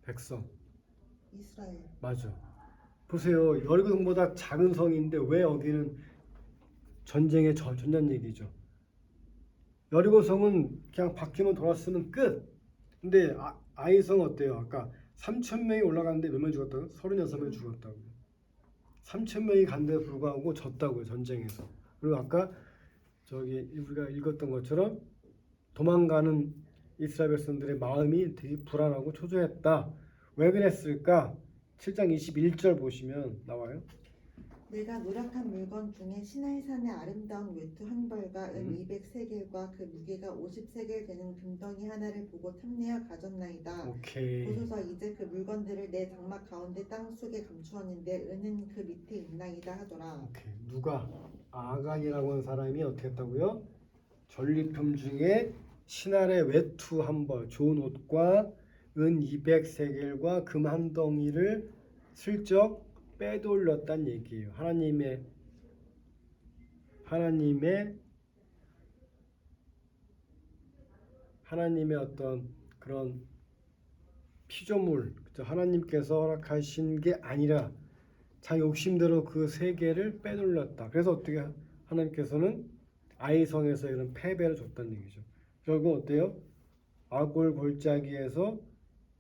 백성. 이스라엘. 맞아. 보세요. 여리고 성보다 작은 성인데 왜 여기는 전쟁의 전년 얘기죠. 여리고성은 그냥 바퀴만 돌았으면 끝. 근데 아이성 어때요? 아까 3천 명이 올라갔는데 몇 명 죽었다고? 36명 죽었다고. 3천 명이 간데도 불구하고 졌다고요, 전쟁에서. 그리고 아까 저기 우리가 읽었던 것처럼 도망가는 이스라엘 백성들의 마음이 되게 불안하고 초조했다. 왜 그랬을까? 7장 21절 보시면 나와요. 내가 노력한 물건 중에 시나이산의 아름다운 외투 한 벌과 은 200세겔과 그 무게가 50세겔 되는 금덩이 하나를 보고 탐내어 가졌나이다. 오케이. 보소서 이제 그 물건들을 내 장막 가운데 땅 속에 감추었는데 은은 그 밑에 있나이다 하더라. 오케이. 누가? 아간이라고 하는 사람이 어떻게 했다고요? 전리품 중에 신할의 외투 한 벌, 좋은 옷과 은 200세겔과 금 한 덩이를 슬쩍 빼돌렸단 얘기예요. 하나님의 어떤 그런 피조물, 하나님께서 허락하신 게 아니라 자기 욕심대로 그 세계를 빼돌렸다. 그래서 어떻게 하나님께서는 아이성에서 이런 패배를 줬다는 얘기죠. 결국 어때요? 아골 골짜기에서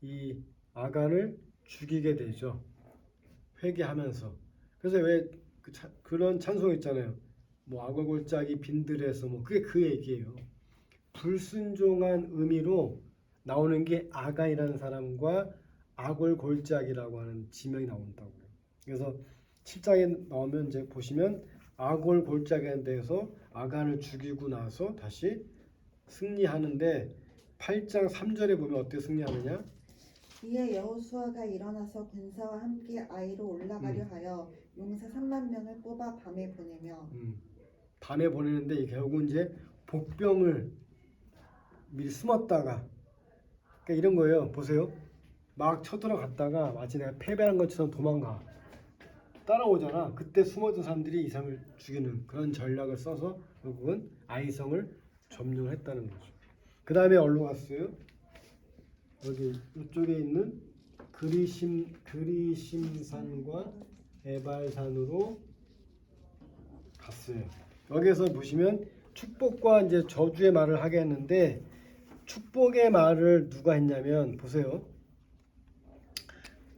이 아간을 죽이게 되죠. 회개하면서. 그래서 왜 그런 찬송 있잖아요. 뭐 아골 골짜기 빈들에서 뭐 그게 그 얘기예요. 불순종한 의미로 나오는 게 아간이라는 사람과 아골 골짜기라고 하는 지명이 나온다고요. 그래서 7장에 나오면 이제 보시면 아골 골짜기에 대해서 아간을 죽이고 나서 다시 승리하는데 8장 3절에 보면 어떻게 승리하느냐? 이에 여호수아가 일어나서 군사와 함께 아이로 올라가려 하여 용사 3만 명을 뽑아 밤에 보내며 밤에 보내는데 이게 결국은 이제 복병을 미리 숨었다가 그러니까 이런 거예요. 보세요. 막 쳐들어갔다가 마치 내가 패배한 것처럼 도망가. 따라오잖아. 그때 숨어든 사람들이 이 사람을 죽이는 그런 전략을 써서 결국은 아이성을 점령했다는 거죠. 그 다음에 어디로 갔어요? 여기 이쪽에 있는 그리심산과 에발산으로 갔어요. 여기서 보시면 축복과 이제 저주의 말을 하게 했는데 축복의 말을 누가 했냐면 보세요.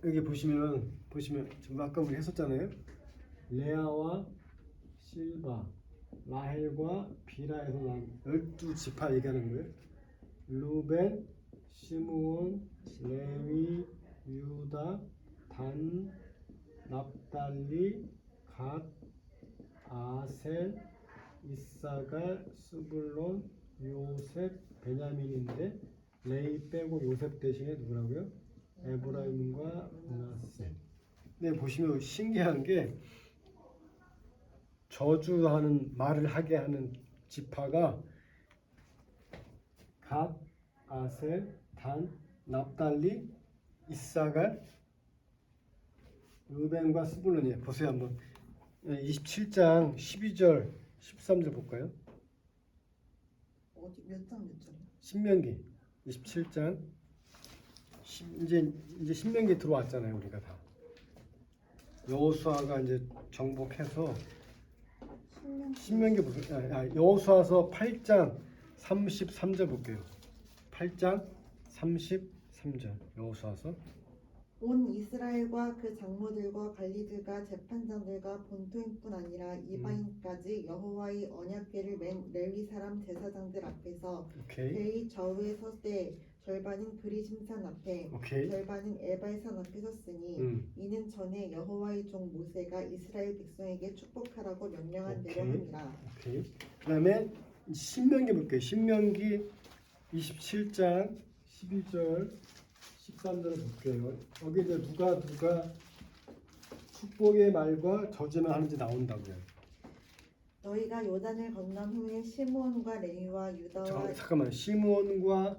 여기 보시면 지금 아까 우리 했었잖아요. 레아와 실바, 라헬과 비라에서 난 12지파 얘기하는 거예요. 루벤, 시므온, 레위, 유다, 단, 납달리, 갓, 아셀, 이사갈, 스불론, 요셉, 베냐민인데 레이 빼고 요셉 대신에 누구라고요? 에브라임과 므낫세. 근데 보시면 신기한 게 저주하는 말을 하게 하는 지파가 갓, 아셀, 단, 납달리, 이사갈, 르벤과 스불론이에요. 보세요 한번. 27장 12절 13절 볼까요? 어디 몇 장? 신명기 27장 이제 신명기 들어왔잖아요. 우리가 다 여호수아가 이제 정복해서 신명기 무슨 여호수아서 8장 33절 볼게요. 8장 33절 여호수아서 온 이스라엘과 그 장로들과 관리들과 재판장들과 본토인뿐 아니라 이방인까지 여호와의 언약궤를 맨 레위 사람 제사장들 앞에서 회의 저위에 섰되 절반은 그리심산 앞에 절반은 에발산 앞에 섰으니 이는 전에 여호와의 종 모세가 이스라엘 백성에게 축복하라고 명령한 대로 함이라. 그다음에 신명기 볼게요. 신명기 27장 12절 13절을 볼게요. 여기 이제 누가 축복의 말과 저주만 하는지 나온다고요. 너희가 요단을 건넌 후에 시므온과 레위와 유다와 잠깐만 시므온과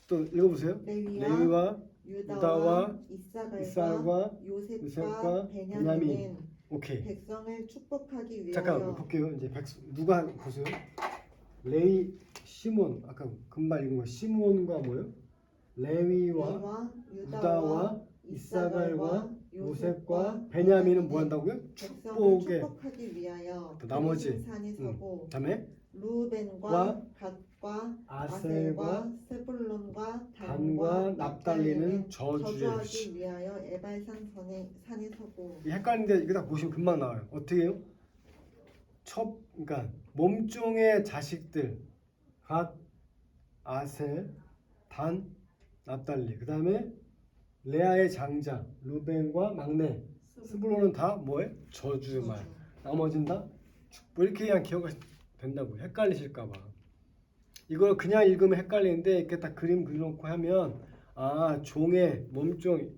또 읽어보세요. 레위와 유다와 이사갈과 요셉과 베냐민은 백성을 축복하기 위하여 잠깐 볼게요. 이제 누가 보세요. 레위 시몬 아까 금방 읽은 거 시므온과 뭐요? 레위와 유다와 이사갈과 요셉과 베냐민은 뭐 한다고요? 축복하기 위하여 나머지 산에 서고 다음에 루벤과 와 갓과 아셀과 아셀과 스불론과 단과 납달리는 저주의 저주하기 위하여 에발산 산에 서고. 이 헷갈리는데 이거 다 보시면 금방 나와요. 어떻게 해요? 그러니까 몸종의 자식들 갓, 아셀, 단, 납달리. 그 다음에 레아의 장자 루벤과 막내 스불론은 다 뭐예요? 저주의 말. 나머지는 다 축복. 이렇게 그냥 기억하시면 된다고. 헷갈리실까봐. 이걸 그냥 읽으면 헷갈리는데 이렇게 딱 그림 그려놓고 하면 종의 몸종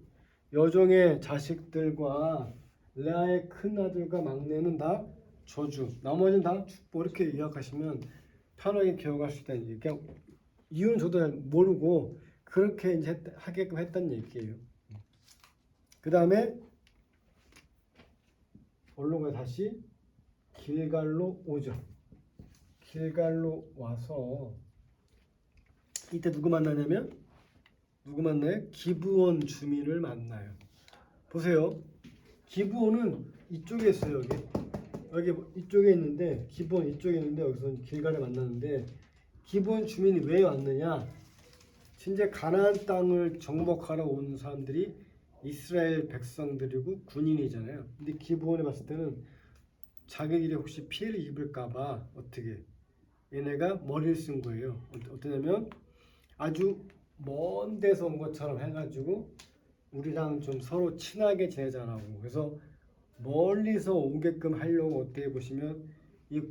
여종의 자식들과 레아의 큰 아들과 막내는 다 저주, 나머지는 다 축복. 이렇게 요약하시면 편하게 기억할 수 있다는 얘기. 그냥 이유는 저도 잘 모르고 그렇게 이제 하게끔 했다는 얘기예요. 그 다음에 얼른 다시 길갈로 오죠. 길갈로 와서 이때 누구 만나냐면 누구 만나요? 기브온 주민을 만나요. 보세요. 기브온은 이쪽에 있어요. 여기 이쪽에 있는데 기브온 이쪽에 있는데 여기서 길갈에 만났는데 기브온 주민이 왜 왔느냐? 진짜 가나안 땅을 정복하러 온 사람들이 이스라엘 백성들이고 군인이잖아요. 근데 기브온에 봤을 때는 자기들이 혹시 피해를 입을까봐 어떻게 얘네가 머리를 쓴 거예요. 어떠냐면 아주 먼 데서 온 것처럼 해가지고 우리랑 좀 서로 친하게 지내자라고. 그래서 멀리서 오게끔 하려고 어떻게 보시면 이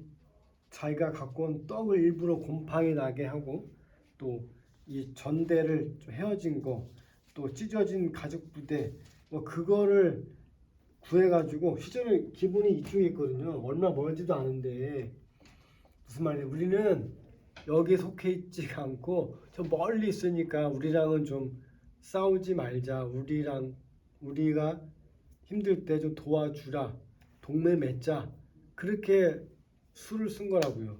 자기가 갖고 온 떡을 일부러 곰팡이 나게 하고 또 이 전대를 좀 헤어진 거 또 찢어진 가죽 부대 뭐 그거를 구해가지고 실제로 기분이 이쪽에 있거든요. 얼마 멀지도 않은데 무슨 말이에요? 우리는 여기 속해 있지가 않고 저 멀리 있으니까 우리랑은 좀 싸우지 말자. 우리가 힘들 때 좀 도와주라. 동맹 맺자. 그렇게 수를 쓴 거라고요.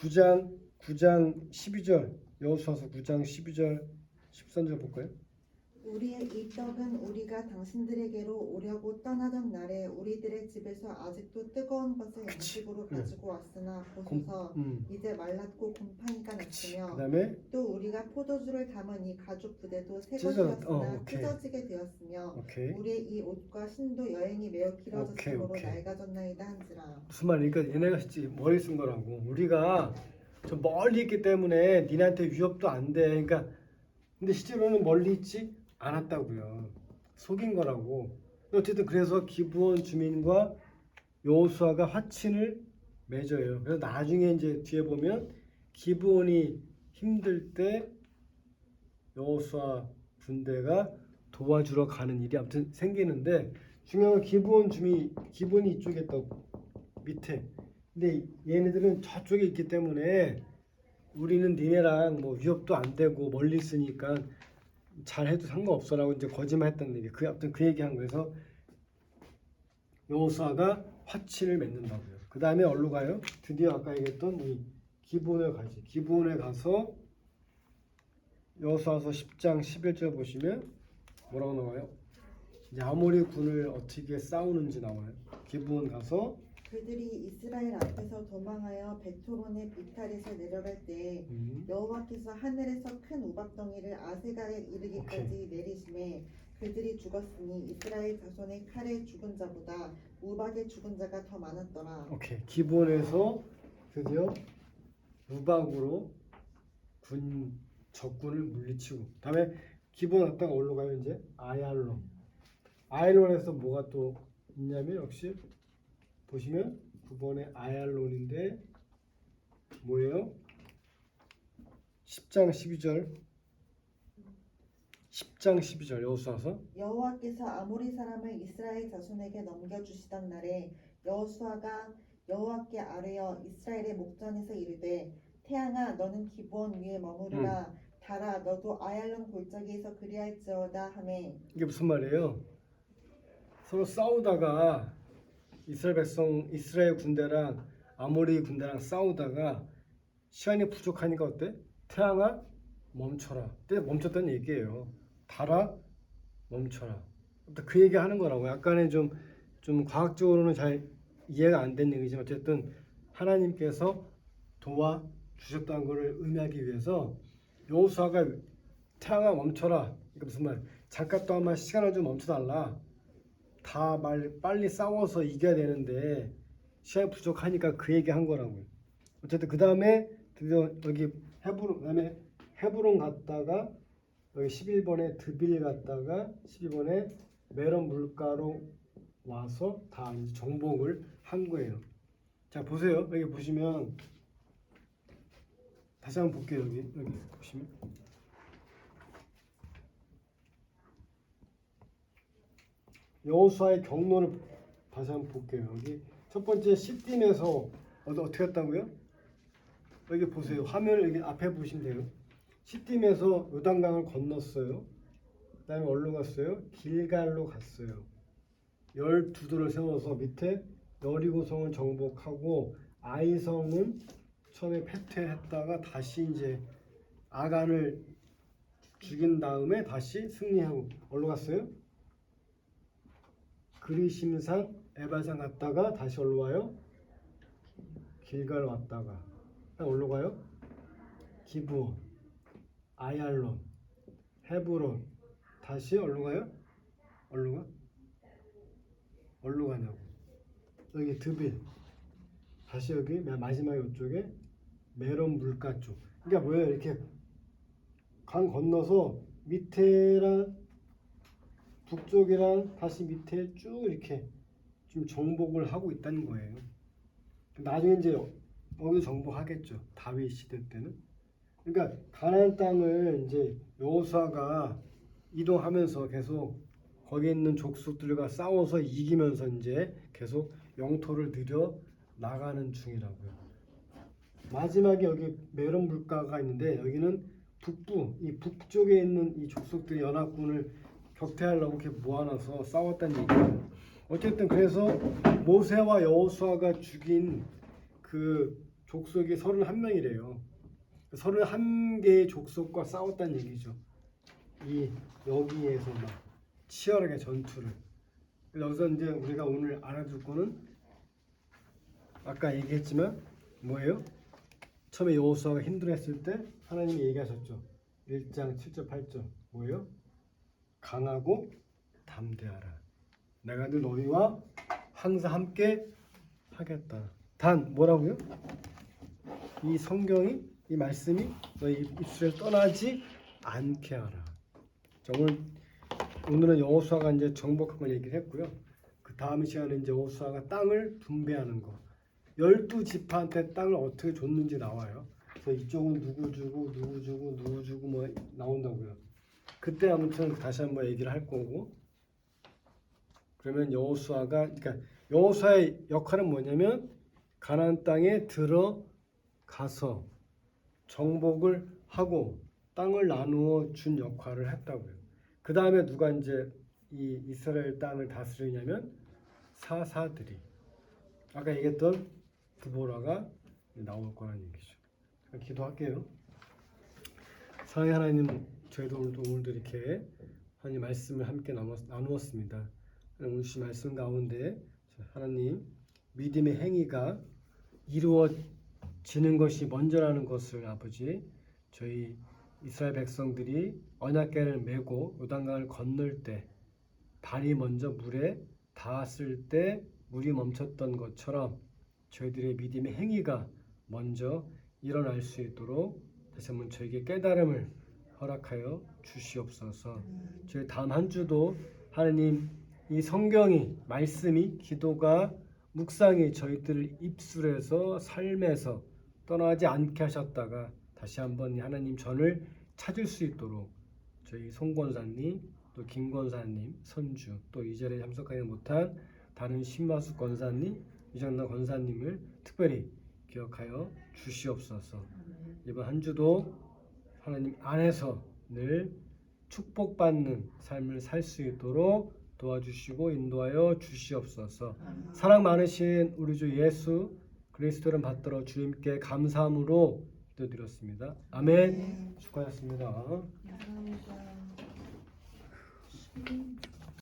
9장 12절 여호수아서 9장 12절 13절 볼까요? 우리의 이 떡은 우리가 당신들에게로 오려고 떠나던 날에 우리들의 집에서 아직도 뜨거운 것을 양식으로 가지고 왔으나 보소서 이제 말랐고 곰팡이가 났으며 그다음에 또 우리가 포도주를 담은 이 가죽 부대도 새 찢어- 것이었으나 오케이. 찢어지게 되었으며 오케이. 우리의 이 옷과 신도 여행이 매우 길어졌으므로 오케이. 낡아졌나이다 한지라. 무슨 말이니까 얘네가 진짜 머리 쓴 거라고. 우리가 저 멀리 있기 때문에 니네한테 위협도 안 돼. 그러니까 근데 실제로는 멀리 있지 않았다고요. 속인 거라고. 어쨌든 그래서 기브온 주민과 여호수아가 화친을 맺어요. 그래서 나중에 이제 뒤에 보면 기브온이 힘들 때 여호수아 군대가 도와주러 가는 일이 아무튼 생기는데 중요한 건 기브온이 이쪽에 있다고 밑에. 근데 얘네들은 저쪽에 있기 때문에 우리는 니네랑 뭐 위협도 안 되고 멀리 있으니까 잘해도 상관없어라고 이제 거짓말했다는 얘기. 아무튼 그 얘기한 거에서 여호수아가 화친을 맺는다고요. 그 다음에 어디로 가요? 드디어 아까 얘기했던 이 기브온을 가지. 기브온에 가서 여호수아서 10장 11절 보시면 뭐라고 나와요? 이제 아모리 군을 어떻게 싸우는지 나와요. 기브온 가서 그들이 이스라엘 앞에서 도망하여 베토론의 비탈에서 내려갈 때 여호와께서 하늘에서 큰 우박덩이를 아세가에 이르기까지 내리심에 그들이 죽었으니 이스라엘 자손의 칼에 죽은 자보다 우박에 죽은 자가 더 많았더라. 오케이. 기브온에서 드디어 우박으로 적군을 물리치고 다음에 기브온 갔다가 어디로 가요? 이제 아얄론. 아얄론에서 뭐가 또 있냐면 역시 보시면 9번의 아얄론인데 뭐예요? 10장 12절 여호수아서 여호와께서 아모리 사람을 이스라엘 자손에게 넘겨주시던 날에 여호수아가 여호와께 아뢰어 이스라엘의 목전에서 이르되 태양아 너는 기브온 위에 머무르라 달아 너도 아얄론 골짜기에서 그리할지어다 하매. 이게 무슨 말이에요? 서로 싸우다가 이스라엘 군대랑 아모리 군대랑 싸우다가 시간이 부족하니까 어때? 태양아 멈춰라. 그때 멈췄다는 얘기예요. 달아 멈춰라. 그 얘기 하는 거라고. 약간의 좀 과학적으로는 잘 이해가 안 된 얘기지만 어쨌든 하나님께서 도와주셨다는 것을 의미하기 위해서 여호수아가 태양아 멈춰라. 이거 무슨 말? 잠깐 동안만 시간을 좀 멈춰달라. 다 빨리 싸워서 이겨야 되는데 시간이 부족하니까 그 얘기 한 거라고요. 어쨌든 그 다음에 드디어 여기 그다음에 헤브론 갔다가 여기 11번에 드빌 갔다가 12번에 메론 물가로 와서 다 이제 정복을 한 거예요. 자 보세요. 여기 보시면 다시 한번 볼게요. 여기 보시면 여호수아의 경로를 다시 한번 볼게요. 여기 첫 번째 시딤에서 어떻게 했다고요? 여기 보세요. 화면을 여기 앞에 보시면 돼요. 시딤에서 요단강을 건넜어요. 그다음에 어디로 갔어요? 길갈로 갔어요. 12돌을 세워서 밑에 여리고성을 정복하고 아이성은 처음에 패퇴했다가 다시 이제 아간을 죽인 다음에 다시 승리하고 어디로 갔어요? 그리심산 에발산 갔다가 다시 어디로 와요? 길갈 왔다가 어디로 가요? 기브온, 아얄론, 헤브론 다시 어디로 가요? 어디로 가? 어디로 가냐고. 여기 드빌 다시 여기 마지막 이쪽에 메론 물가 쪽. 그러니까 뭐예요? 이렇게 강 건너서 밑에랑 북쪽이랑 다시 밑에 쭉 이렇게 좀 정복을 하고 있다는 거예요. 나중에 이제 여기 정복하겠죠. 다윗 시대 때는. 그러니까 가나안 땅을 이제 여호수아가 이동하면서 계속 거기 있는 족속들과 싸워서 이기면서 이제 계속 영토를 들여 나가는 중이라고요. 마지막에 여기 메론 물가가 있는데 여기는 북부, 이 북쪽에 있는 이 족속들이 연합군을 격퇴하려고 이렇게 모아놔서 싸웠다는 얘기예요. 어쨌든 그래서 모세와 여호수아가 죽인 그 족속이 31명이래요. 31개의 족속과 싸웠다는 얘기죠. 이 여기에서 막 치열하게 전투를. 여기서 이제 우리가 오늘 알아둘 거는 아까 얘기했지만 뭐예요? 처음에 여호수아가 힘들어했을 때 하나님이 얘기하셨죠. 1장 7절 8절 뭐예요? 강하고 담대하라. 내가 늘 너희와 항상 함께 하겠다. 단 뭐라고요? 이 성경이 이 말씀이 너희 입술에서 떠나지 않게 하라. 자, 오늘은 여호수아가 이제 정복한 걸 얘기를 했고요. 그 다음 시간에 이제 여호수아가 땅을 분배하는 거. 12지파한테 땅을 어떻게 줬는지 나와요. 그래서 이쪽은 누구 주고 누구 주고 누구 주고 뭐 나온다고요. 그때 아무튼 다시 한번 얘기를 할 거고. 그러면 여호수아가 그러니까 여호수아의 역할은 뭐냐면 가나안 땅에 들어가서 정복을 하고 땅을 나누어 준 역할을 했다고요. 그 다음에 누가 이제 이 이스라엘 땅을 다스리냐면 사사들이 아까 얘기했던 드보라가 나올 거라는 얘기죠. 기도할게요. 사랑의 하나님, 저희도 오늘도 이렇게 하나님 말씀을 함께 나누었습니다. 오늘 주신 말씀 가운데 하나님 믿음의 행위가 이루어지는 것이 먼저라는 것을 아버지 저희 이스라엘 백성들이 언약궤를 메고 요단강을 건널 때 발이 먼저 물에 닿았을 때 물이 멈췄던 것처럼 저희들의 믿음의 행위가 먼저 일어날 수 있도록 다시 한번 저에게 깨달음을 허락하여 주시옵소서. 저희 다음 한 주도 하나님 이 성경이 말씀이 기도가 묵상이 저희들 입술에서 삶에서 떠나지 않게 하셨다가 다시 한번 하나님 전을 찾을 수 있도록 저희 송 권사님 또 김 권사님 선주 또 이 자리에 참석하지 못한 다른 신마수 권사님 이정나 권사님을 특별히 기억하여 주시옵소서. 이번 한 주도 하나님 안에서 늘 축복받는 삶을 살 수 있도록 도와주시고 인도하여 주시옵소서. 사랑 많으신 우리 주 예수 그리스도를 받들어 주님께 감사함으로 기도드렸습니다. 아멘. 수고하셨습니다. 감사합니다.